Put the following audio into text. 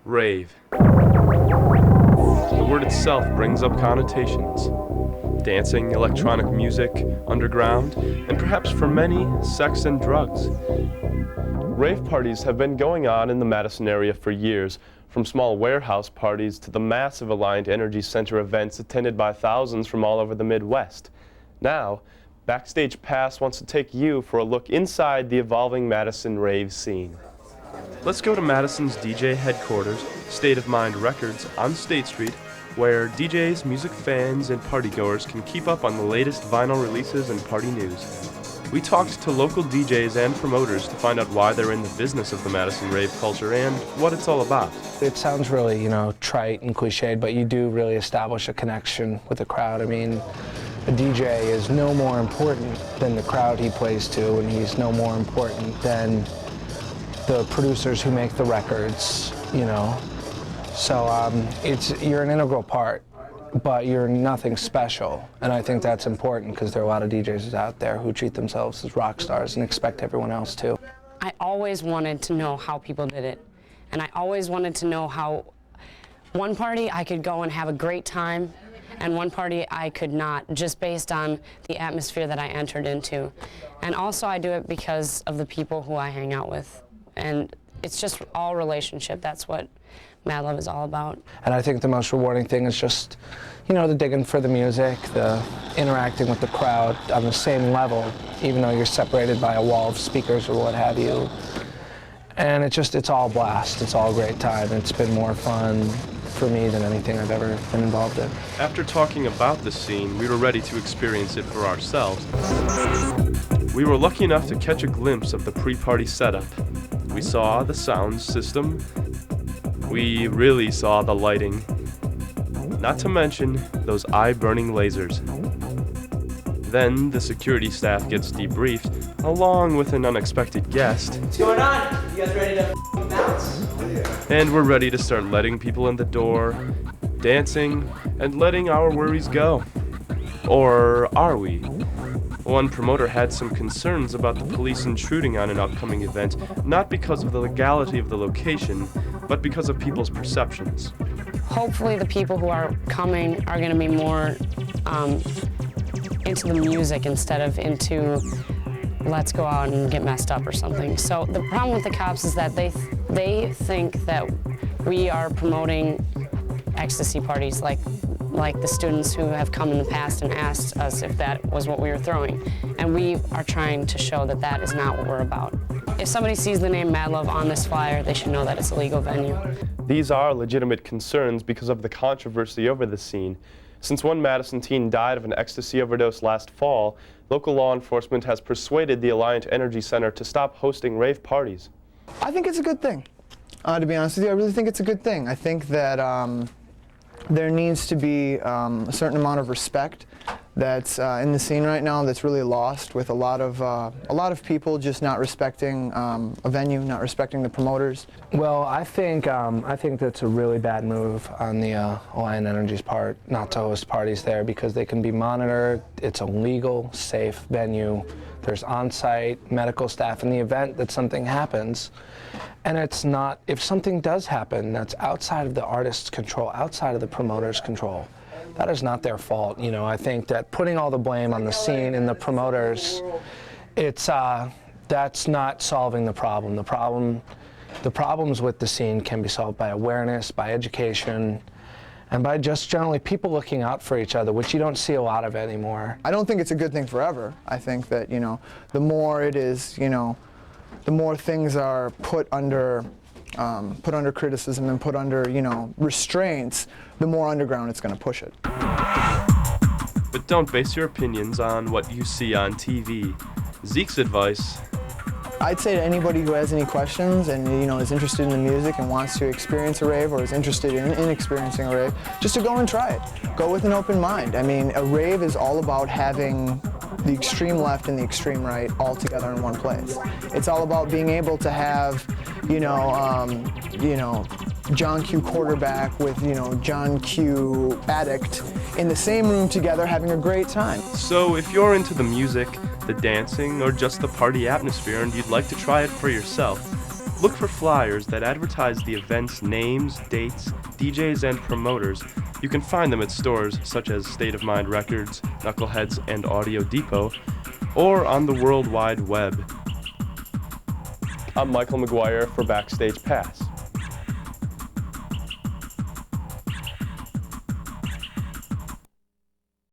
Rave. The word itself brings up connotations. Dancing, electronic music, underground, and perhaps for many, sex and drugs. Rave parties have been going on in the Madison area for years, from small warehouse parties to the massive Alliant Energy Center events attended by thousands from all over the Midwest. Now, Backstage Pass wants to take you for a look inside the evolving Madison rave scene. Let's go to Madison's DJ headquarters, State of Mind Records, on State Street, where DJs, music fans, and partygoers can keep up on the latest vinyl releases and party news. We talked to local DJs and promoters to find out why they're in the business of the Madison rave culture and what it's all about. It sounds really, trite and cliched, but you do really establish a connection with the crowd. I mean, a DJ is no more important than the crowd he plays to, and he's no more important than the producers who make the records, So you're an integral part, but you're nothing special. And I think that's important because there are a lot of DJs out there who treat themselves as rock stars and expect everyone else to. I always wanted to know how people did it. And I always wanted to know how one party I could go and have a great time, and one party I could not, just based on the atmosphere that I entered into. And also I do it because of the people who I hang out with. And it's just all relationship. That's what Mad Love is all about. And I think the most rewarding thing is just, the digging for the music, the interacting with the crowd on the same level, even though you're separated by a wall of speakers or what have you. And it's all blast. It's all a great time. It's been more fun for me than anything I've ever been involved in. After talking about the scene, we were ready to experience it for ourselves. We were lucky enough to catch a glimpse of the pre-party setup. We saw the sound system. We really saw the lighting. Not to mention those eye-burning lasers. Then the security staff gets debriefed, along with an unexpected guest. What's going on? You guys ready to bounce? And we're ready to start letting people in the door, dancing, and letting our worries go. Or are we? One promoter had some concerns about the police intruding on an upcoming event, not because of the legality of the location, but because of people's perceptions. Hopefully the people who are coming are going to be more into the music instead of into let's go out and get messed up or something. So the problem with the cops is that they think that we are promoting ecstasy parties like the students who have come in the past and asked us if that was what we were throwing. And we are trying to show that that is not what we're about. If somebody sees the name Mad Love on this flyer, they should know that it's a legal venue. These are legitimate concerns because of the controversy over the scene. Since one Madison teen died of an ecstasy overdose last fall, local law enforcement has persuaded the Alliant Energy Center to stop hosting rave parties. I think it's a good thing. To be honest with you, I really think it's a good thing. I think that there needs to be a certain amount of respect that's in the scene right now that's really lost, with a lot of people just not respecting a venue, not respecting the promoters. Well, I think that's a really bad move on the Alliant Energy's part not to host parties there, because they can be monitored. It's a legal, safe venue. There's on-site medical staff in the event that something happens. And it's not, if something does happen that's outside of the artist's control, outside of the promoter's control, that is not their fault. I think that putting all the blame on the scene and the promoters, that's not solving the problem. The problems with the scene can be solved by awareness, by education, and by just generally people looking out for each other, which you don't see a lot of anymore. I don't think it's a good thing forever. I think that, the more it is, the more things are put under criticism and put under, restraints, the more underground it's going to push it. But don't base your opinions on what you see on TV. Zeke's advice: I'd say to anybody who has any questions and is interested in the music and wants to experience a rave, or is interested in experiencing a rave, just to go and try it. Go with an open mind. I mean, a rave is all about having the extreme left and the extreme right all together in one place. It's all about being able to have, John Q quarterback with, John Q addict in the same room together having a great time. So if you're into the music, the dancing, or just the party atmosphere and you'd like to try it for yourself, Look for flyers that advertise the event's names, dates, DJs, and promoters. You can find them at stores such as State of Mind Records, Knuckleheads, and Audio Depot, or on the World Wide Web. I'm Michael McGuire for Backstage Pass.